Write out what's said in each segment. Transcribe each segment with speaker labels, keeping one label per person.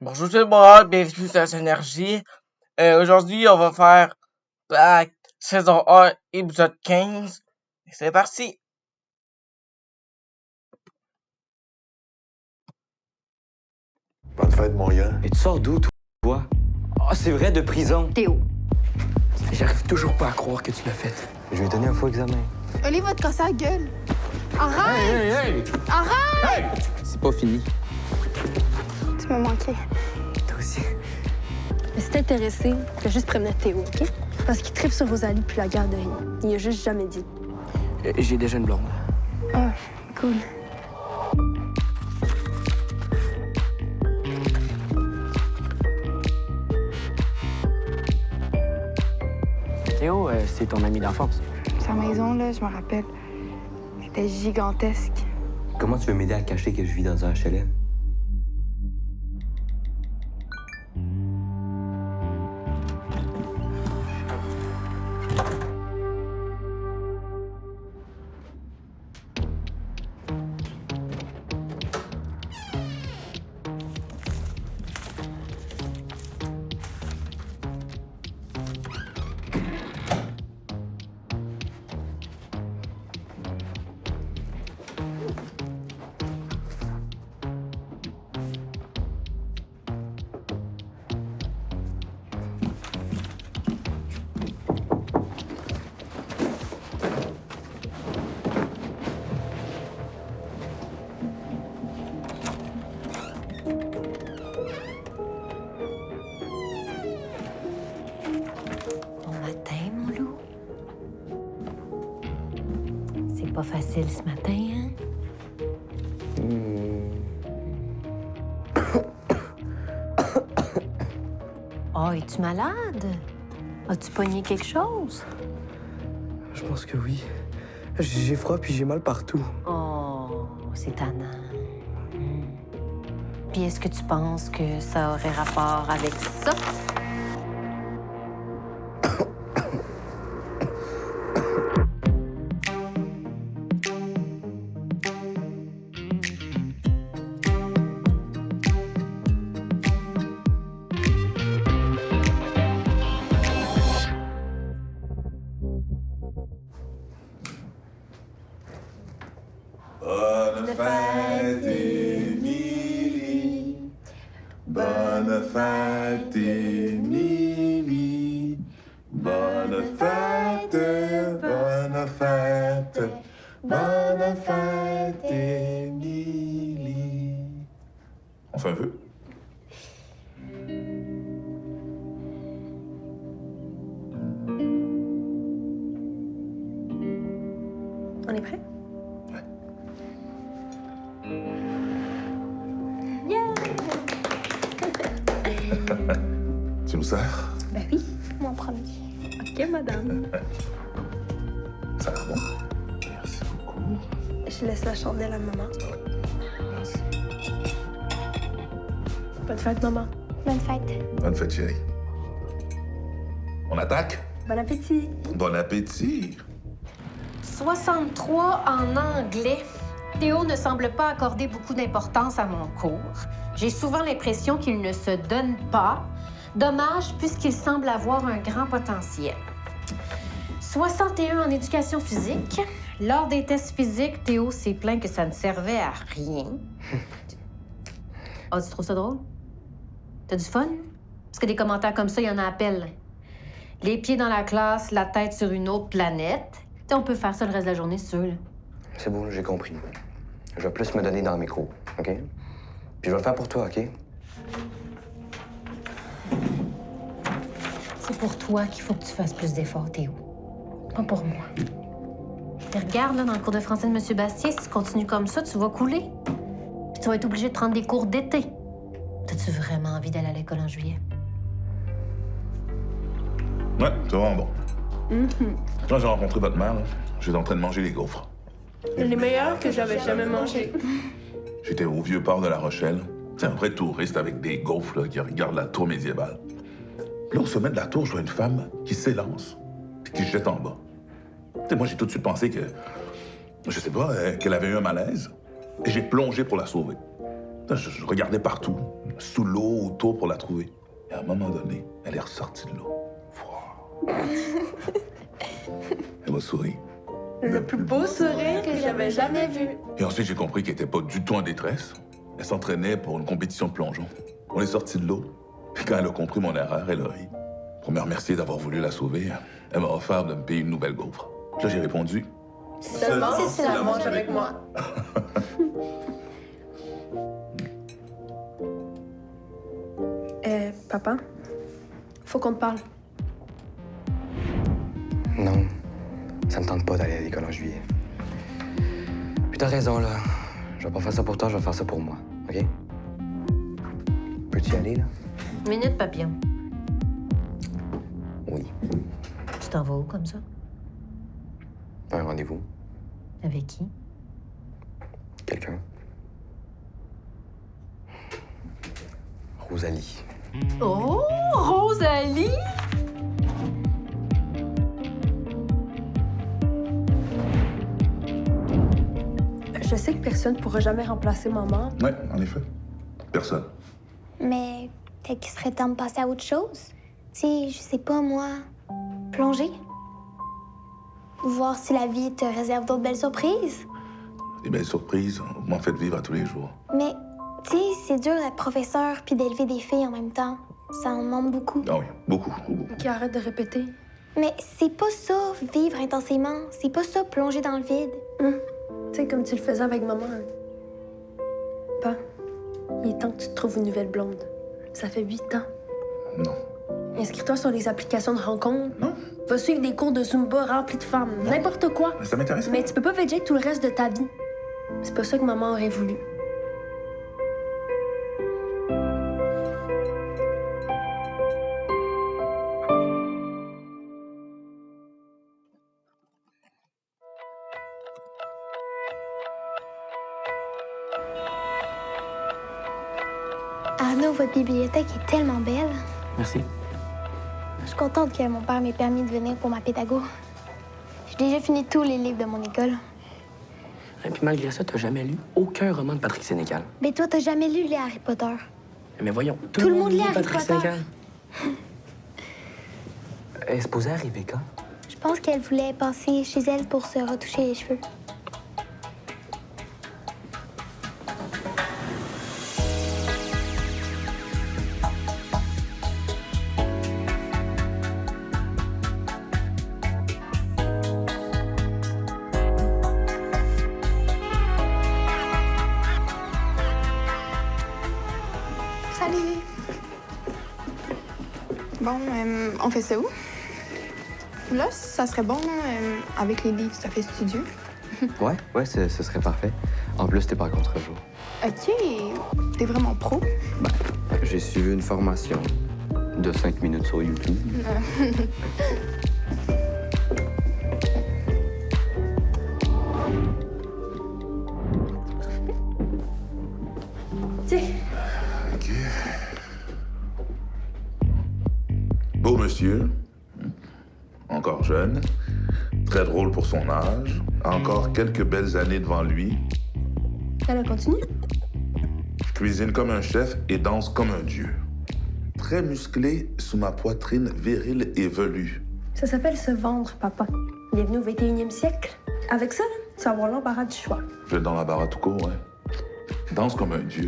Speaker 1: Bonjour tout le monde, bienvenue sur Synergie. Aujourd'hui, on va faire la saison 1, épisode 15. C'est parti!
Speaker 2: Bonne fête, mon gars.
Speaker 3: Et tu sors d'où, toi? Ah, c'est vrai, de prison.
Speaker 4: Théo.
Speaker 3: J'arrive toujours pas à croire que tu l'as fait. Je lui ai donné un faux examen.
Speaker 4: Oli va te casser la gueule. Arrête!
Speaker 3: Hey!
Speaker 4: Arrête!
Speaker 3: C'est pas fini.
Speaker 4: Tu m'as manqué.
Speaker 3: Toi aussi.
Speaker 5: Mais si t'es intéressé, fais juste prévenir Théo, OK? Parce qu'il tripe sur Rosalie puis la garderie. Il a juste jamais dit.
Speaker 3: J'ai déjà une blonde.
Speaker 5: Ah, cool.
Speaker 3: Théo, c'est ton ami d'enfance.
Speaker 4: Sa maison, là, je me rappelle, c'était gigantesque.
Speaker 3: Comment tu veux m'aider à cacher que je vis dans un HLM?
Speaker 6: Bon matin, mon loup. C'est pas facile ce matin, hein? Oh, es-tu malade? As-tu pogné quelque chose?
Speaker 3: Je pense que oui. J'ai froid puis j'ai mal partout.
Speaker 6: Oh, c'est tannant. Puis est-ce que tu penses que ça aurait rapport avec ça?
Speaker 2: Bonne fête, Émilie. Bonne fête, Émilie. Bonne fête, bonne fête. Bonne fête, Émilie. On fait un peu?
Speaker 5: On est prêt?
Speaker 2: Tu nous sers?
Speaker 5: Ben oui, mon premier. OK, madame.
Speaker 2: Ça a l'air bon. Merci beaucoup.
Speaker 5: Je laisse la chandelle à maman.
Speaker 2: Merci.
Speaker 5: Bonne fête, maman.
Speaker 4: Bonne fête.
Speaker 2: Bonne fête, chérie. On attaque?
Speaker 5: Bon appétit.
Speaker 2: Bon appétit.
Speaker 6: 63 en anglais. Théo ne semble pas accorder beaucoup d'importance à mon cours. J'ai souvent l'impression qu'il ne se donne pas. Dommage, puisqu'il semble avoir un grand potentiel. 61 en éducation physique. Lors des tests physiques, Théo s'est plaint que ça ne servait à rien. Oh, tu trouves ça drôle? T'as du fun? Parce que des commentaires comme ça, il y en a à pelle. Les pieds dans la classe, la tête sur une autre planète. T'sais, on peut faire ça le reste de la journée, c'est sûr. Là.
Speaker 3: C'est bon, j'ai compris. Je vais plus me donner dans mes cours, OK? Puis je vais le faire pour toi, OK?
Speaker 6: C'est pour toi qu'il faut que tu fasses plus d'efforts, Théo. Pas pour moi. Puis regarde, là, dans le cours de français de M. Bastier, si tu continues comme ça, tu vas couler. Puis tu vas être obligé de prendre des cours d'été. T'as-tu vraiment envie d'aller à l'école en juillet?
Speaker 2: Ouais, c'est vraiment bon. Quand j'ai rencontré votre mère, là, j'étais en train de manger les gaufres.
Speaker 5: Les meilleurs que j'avais jamais mangés.
Speaker 2: J'étais au vieux port de La Rochelle. C'est un vrai touriste avec des gaufres là, qui regarde la tour médiévale. Là, au sommet de la tour, je vois une femme qui s'élance puis qui se jette en bas. T'sais, moi, j'ai tout de suite pensé que, je sais pas, qu'elle avait eu un malaise. Et j'ai plongé pour la sauver. Je regardais partout, sous l'eau, autour pour la trouver. Et à un moment donné, elle est ressortie de l'eau. Elle m'a souri.
Speaker 5: Le plus beau sourire que j'avais jamais vu.
Speaker 2: Et ensuite, j'ai compris qu'elle était pas du tout en détresse. Elle s'entraînait pour une compétition de plongeon. On est sorti de l'eau. Puis quand elle a compris mon erreur, elle a ri. Pour me remercier d'avoir voulu la sauver, elle m'a offert de me payer une nouvelle gaufre. Puis là, j'ai répondu...
Speaker 5: Seulement si tu la manges avec moi. Papa, faut qu'on te parle.
Speaker 3: Non, ça me tente pas d'aller à l'école en juillet. Puis t'as raison, là. Je vais pas faire ça pour toi, je vais faire ça pour moi, OK? Peux-tu y aller, là?
Speaker 6: Minute, papillon.
Speaker 3: Oui.
Speaker 6: Tu t'en vas où comme ça?
Speaker 3: Un rendez-vous.
Speaker 6: Avec qui?
Speaker 3: Quelqu'un. Rosalie.
Speaker 6: Oh, Rosalie!
Speaker 5: Je sais que personne ne pourra jamais remplacer maman.
Speaker 2: Ouais, en effet. Personne.
Speaker 7: Mais peut-être qu'il serait temps de passer à autre chose. Tu sais, je sais pas, moi, plonger. Voir si la vie te réserve d'autres belles surprises.
Speaker 2: Des belles surprises, vous m'en faites vivre à tous les jours.
Speaker 7: Mais, tu sais, c'est dur d'être professeur puis d'élever des filles en même temps. Ça en demande beaucoup.
Speaker 2: Ah oui, beaucoup, beaucoup.
Speaker 5: Qui arrête de répéter.
Speaker 7: Mais c'est pas ça, vivre intensément. C'est pas ça, plonger dans le vide.
Speaker 5: Tu sais, comme tu le faisais avec maman. Pas. Il est temps que tu te trouves une nouvelle blonde. Ça fait 8 ans.
Speaker 2: Non.
Speaker 5: Inscris-toi sur les applications de rencontres.
Speaker 2: Non.
Speaker 5: Va suivre des cours de Zumba remplis de femmes. N'importe quoi.
Speaker 2: Mais ça m'intéresse.
Speaker 5: Mais tu peux pas veger tout le reste de ta vie. C'est pas ça que maman aurait voulu.
Speaker 7: Arnaud, votre bibliothèque est tellement belle.
Speaker 3: Merci.
Speaker 7: Je suis contente que mon père m'ait permis de venir pour ma pédago. J'ai déjà fini tous les livres de mon école.
Speaker 3: Et puis malgré ça, t'as jamais lu aucun roman de Patrick Sénécal.
Speaker 7: Mais toi, t'as jamais lu les Harry Potter.
Speaker 3: Mais voyons,
Speaker 7: Tout le monde lit Harry
Speaker 3: Patrick
Speaker 7: Potter.
Speaker 3: Sénécal. Elle est supposée arriver quand?
Speaker 7: Je pense qu'elle voulait passer chez elle pour se retoucher les cheveux.
Speaker 4: Salut! Bon, on fait ça où? Là, ça serait bon, avec les livres, ça fait studieux.
Speaker 3: Ouais, ce serait parfait. En plus, t'es pas contre-jour.
Speaker 4: OK, t'es vraiment pro.
Speaker 3: J'ai suivi une formation de 5 minutes sur YouTube.
Speaker 5: Tiens,
Speaker 2: OK. Beau monsieur. Encore jeune. Très drôle pour son âge. Encore quelques belles années devant lui.
Speaker 5: elle continue.
Speaker 2: Je cuisine comme un chef et danse comme un dieu. Très musclé sous ma poitrine virile et velue.
Speaker 5: Ça s'appelle se vendre, papa. Bienvenue au 21e siècle. Avec ça, là, tu vas avoir l'embarras du choix.
Speaker 2: Je vais dans la barre tout court, ouais. Danse comme un dieu.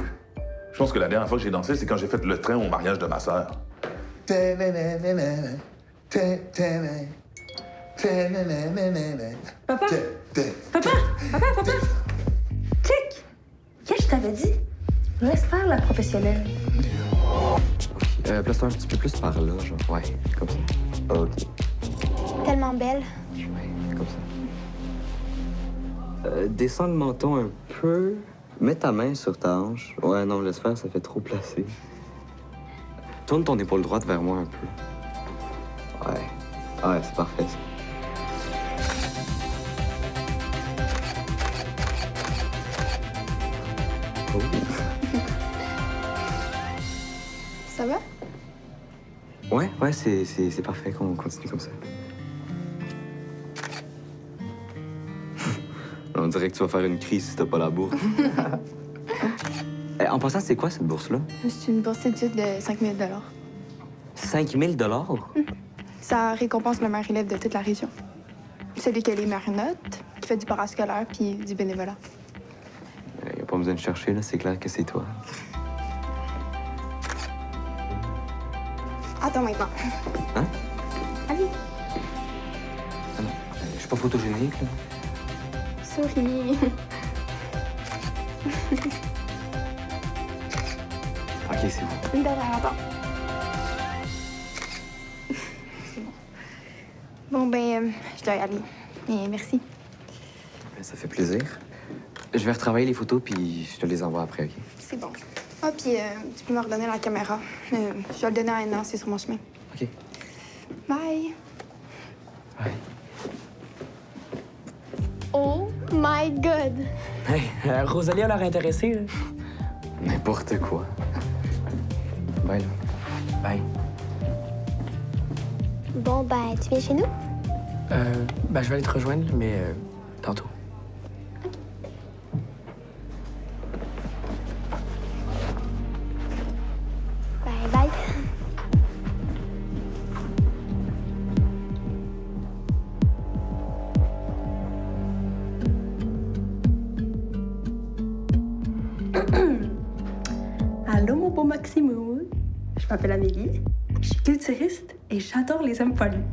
Speaker 2: Je pense que la dernière fois que j'ai dansé, c'est quand j'ai fait le train au mariage de ma sœur.
Speaker 5: Papa! Papa! Clic! Qu'est-ce que je t'avais dit? Laisse faire la professionnelle.
Speaker 3: Place-toi un petit peu plus par là, genre. Ouais, comme ça. OK.
Speaker 7: Tellement belle.
Speaker 3: Ouais, comme ça. Descends le menton un peu. Mets ta main sur ta hanche. Ouais, non, laisse faire, ça fait trop placé. Tourne ton épaule droite vers moi un peu. Ouais, c'est parfait, ça. Oh.
Speaker 4: Ça va?
Speaker 3: Ouais, c'est parfait qu'on continue comme ça. On dirait que tu vas faire une crise si t'as pas la bourre. En passant, c'est quoi cette bourse-là?
Speaker 4: C'est une bourse d'études de 5 000
Speaker 3: 5 000
Speaker 4: Ça récompense le meilleur élève de toute la région. Celui qui a les meilleures notes, qui fait du parascolaire puis du bénévolat.
Speaker 3: Y a pas besoin de chercher, là. C'est clair que c'est toi.
Speaker 4: Attends maintenant.
Speaker 3: Hein?
Speaker 4: Allez,
Speaker 3: Ah non, je suis pas photogénique, là.
Speaker 4: souris.
Speaker 3: OK, c'est bon.
Speaker 4: Une dernière, attends. C'est bon. Bon, ben, je dois y aller. Et merci.
Speaker 3: Ça fait plaisir. Je vais retravailler les photos, puis je te les envoie après, OK?
Speaker 4: C'est bon. Ah, puis tu peux me redonner la caméra. Je vais le donner à Anna, c'est sur mon chemin.
Speaker 3: OK.
Speaker 4: Bye.
Speaker 3: Bye.
Speaker 7: Oh my God!
Speaker 8: Hey, Rosalie a l'air intéressée, là.
Speaker 3: N'importe quoi. Bye, là.
Speaker 8: Bye.
Speaker 7: Bon, ben, tu viens chez nous?
Speaker 8: Ben, je vais aller te rejoindre, mais tantôt.
Speaker 7: Bye bye.
Speaker 5: Allô, mon beau Maximo. Je m'appelle Amélie, je suis culturiste et j'adore les hommes poilus.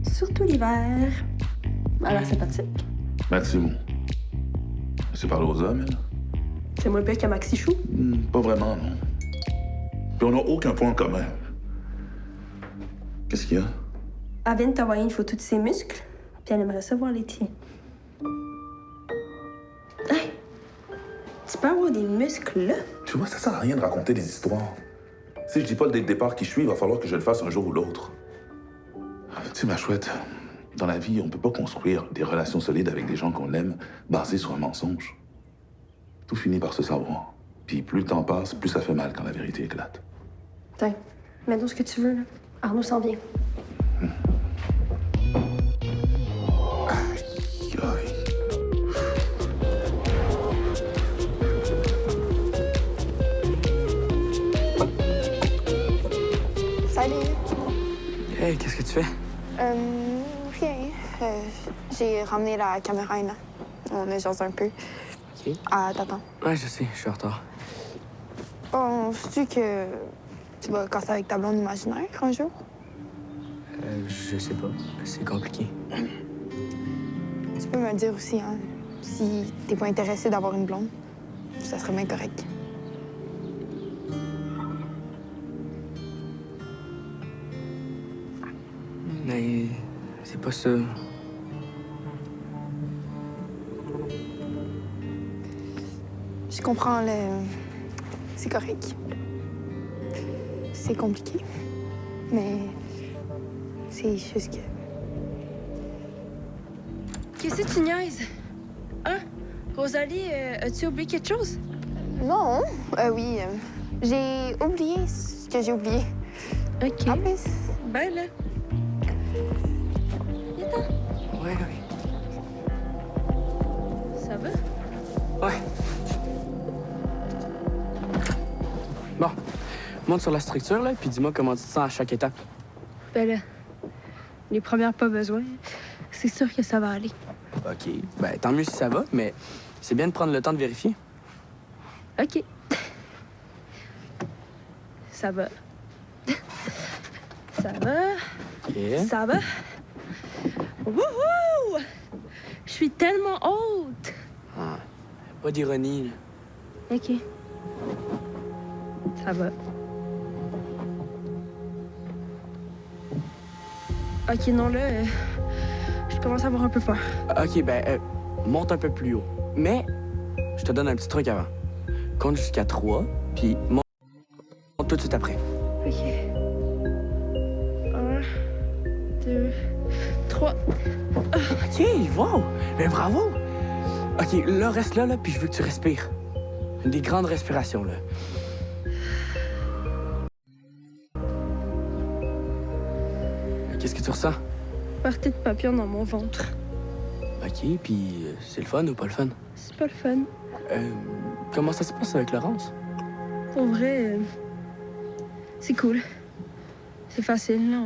Speaker 5: Surtout l'hiver. Alors, sympathique.
Speaker 2: Maximum. C'est parler aux hommes, elle?
Speaker 5: C'est moins pire qu'un Maxi Chou.
Speaker 2: Pas vraiment, non. Puis on n'a aucun point en commun. Qu'est-ce qu'il y a?
Speaker 5: Elle vient de t'envoyer une photo de ses muscles, puis elle aimerait savoir les tiens. Hey! Tu peux avoir des muscles, là?
Speaker 2: Tu vois, ça sert à rien de raconter des histoires. Si je dis pas dès le départ qui je suis, il va falloir que je le fasse un jour ou l'autre. Tu sais, ma chouette, dans la vie, on peut pas construire des relations solides avec des gens qu'on aime basées sur un mensonge. Tout finit par se savoir. Puis plus le temps passe, plus ça fait mal quand la vérité éclate.
Speaker 5: Tiens, mets-nous ce que tu veux, là. Arnaud s'en vient.
Speaker 2: Aïe, aïe.
Speaker 4: Salut.
Speaker 8: Hey, qu'est-ce que tu fais?
Speaker 4: Rien. J'ai ramené la caméra à Anna. On est jasé un peu.
Speaker 8: OK.
Speaker 4: Ah, t'attends.
Speaker 8: Ouais, je sais, je suis en retard.
Speaker 4: Bon, sais-tu que tu vas casser avec ta blonde imaginaire un jour?
Speaker 8: Je sais pas. C'est compliqué.
Speaker 4: Tu peux me le dire aussi, hein. Si t'es pas intéressé d'avoir une blonde, ça serait bien correct.
Speaker 8: Mais c'est pas ça.
Speaker 4: Je comprends le... C'est correct. C'est compliqué. Mais c'est juste que...
Speaker 5: Qu'est-ce que tu niaises? Hein? Rosalie, as-tu oublié quelque chose?
Speaker 4: Non, oui. J'ai oublié ce que j'ai oublié.
Speaker 5: OK.
Speaker 4: En plus,
Speaker 5: Ben là. Viens-t'en.
Speaker 8: Ouais, ouais.
Speaker 5: Ça va?
Speaker 8: Ouais. Bon, monte sur la structure, là, puis dis-moi comment tu te sens à chaque étape.
Speaker 5: Ben là. Les premières, pas besoin. C'est sûr que ça va aller.
Speaker 8: OK. Ben, tant mieux si ça va, mais c'est bien de prendre le temps de vérifier.
Speaker 5: OK. Ça va. Ça va.
Speaker 8: OK.
Speaker 5: Ça va. Wouhou! Je suis tellement haute.
Speaker 8: Ah, pas d'ironie, là.
Speaker 5: OK. Ça va. OK, non, là, je commence à avoir un peu peur.
Speaker 8: OK, ben, monte un peu plus haut. Mais, je te donne un petit truc avant. Compte jusqu'à 3, puis monte tout de suite après.
Speaker 5: OK. 1, 2, 3.
Speaker 8: OK, wow! Ben, bravo! OK, là, reste là, puis je veux que tu respires. Des grandes respirations, là. Qu'est-ce que tu ressens?
Speaker 5: Partie de papillon dans mon ventre.
Speaker 8: OK, puis c'est le fun ou pas le fun?
Speaker 5: C'est pas le fun.
Speaker 8: Comment ça se passe avec Laurence?
Speaker 5: Pour vrai, c'est cool. C'est facile, là.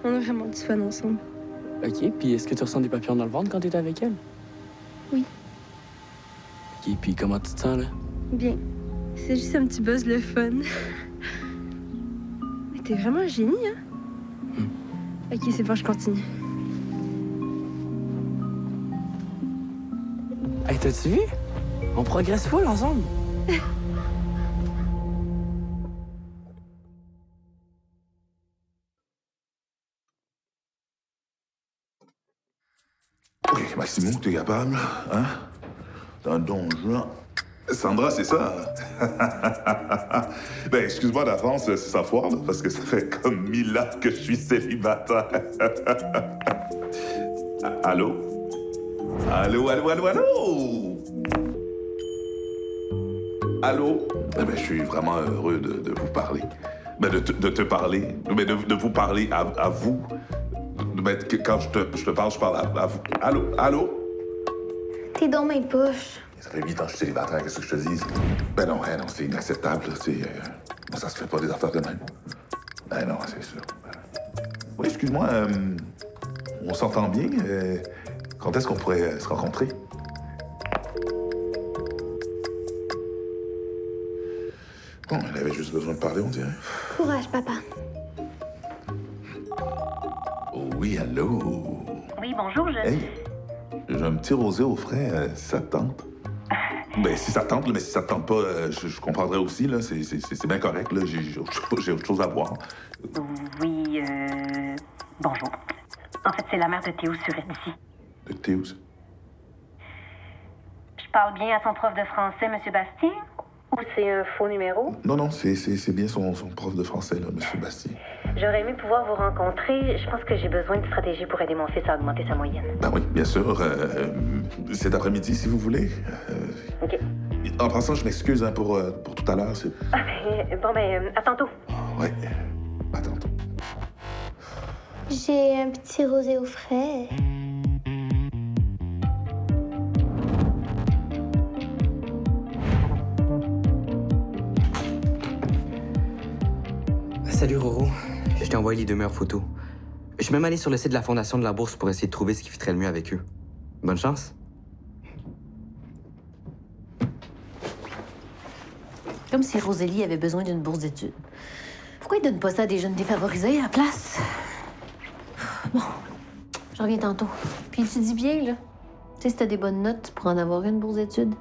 Speaker 5: On a vraiment du fun ensemble.
Speaker 8: OK, puis est-ce que tu ressens des papillons dans le ventre quand t'es avec elle?
Speaker 5: Oui.
Speaker 8: OK, puis comment tu te sens, là?
Speaker 5: Bien. C'est juste un petit buzz le fun. Mais t'es vraiment un génie, hein? OK, c'est bon, je continue.
Speaker 8: Hey, t'as-tu vu? On progresse full ensemble.
Speaker 2: Ok, Maximo, t'es capable, hein? T'es un don Juan. Sandra, c'est ça? Ben, excuse-moi d'avance, c'est sa foire, là, parce que ça fait comme 1000 ans que je suis célibataire. Allô? Allô, allô, allô, allô? Allô? Eh ben, je suis vraiment heureux de vous parler. Ben, de te parler. Mais de vous parler à vous. Ben, quand je te parle, je parle à vous. Allô? Allô?
Speaker 7: T'es dans mes poches.
Speaker 2: Ça fait 8 ans que je suis célibataire, qu'est-ce que je te dis? Ben non, non, c'est inacceptable. Ça se fait pas des affaires de même. Ben non, c'est sûr. Oui, excuse-moi, on s'entend bien. Quand est-ce qu'on pourrait se rencontrer? Bon, elle avait juste besoin de parler, on dirait.
Speaker 7: Courage, papa.
Speaker 2: Oh oui, allô?
Speaker 9: Oui, bonjour,
Speaker 2: Hey, j'ai un petit rosé au frais, si ça te tente. Ben, si ça te tente, là, mais si ça te tente pas, je comprendrais aussi, là. C'est bien correct, là. J'ai autre chose à boire.
Speaker 9: Oui, bonjour. En fait, c'est la mère de Théo Surette ici.
Speaker 2: De Théo?
Speaker 9: Je parle bien à son prof de français, M. Bastien? Ou c'est un faux numéro?
Speaker 2: Non, non, c'est bien son prof de français, là, M. Bastien.
Speaker 9: J'aurais aimé pouvoir vous rencontrer. Je pense que j'ai besoin de stratégie pour aider mon fils à augmenter sa moyenne.
Speaker 2: Ben oui, bien sûr. Cet après-midi, si vous voulez.
Speaker 9: OK.
Speaker 2: En passant, je m'excuse hein, pour tout à l'heure.
Speaker 9: Ah, bon, à tantôt.
Speaker 2: Ouais, à tantôt.
Speaker 7: J'ai un petit rosé au frais.
Speaker 3: Salut Roro, je t'ai envoyé les 2 meilleures photos. Je suis même allé sur le site de la Fondation de la Bourse pour essayer de trouver ce qui fitterait le mieux avec eux. Bonne chance.
Speaker 6: Comme si Rosélie avait besoin d'une bourse d'études. Pourquoi ils donnent pas ça à des jeunes défavorisés à la place? Bon, je reviens tantôt. Puis étudie bien, là. Tu sais, si t'as des bonnes notes, tu pourras en avoir une bourse d'études.